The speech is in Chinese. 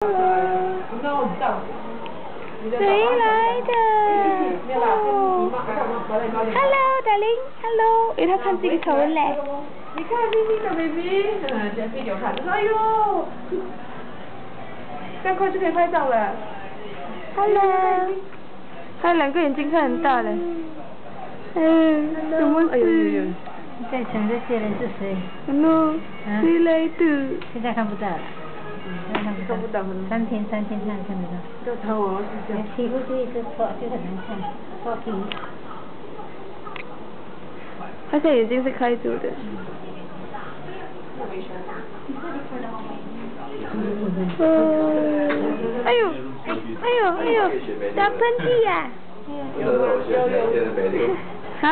谁来的？Hello， darling，Hello。哎，他看这个头嘞。你看咪咪的 baby， 这样video看，哎呦，这样快就可以拍照了。Hello。他两个眼睛看很大嘞。嗯，什么事？你在想这些人是谁 ？Hello， 谁来的？现在看不到了。看不到。3天看得到。这头哦，是这样。皮肤这一个破就很难看，破皮。他现在眼睛是开住的。哎呦，打喷嚏呀！有。哈？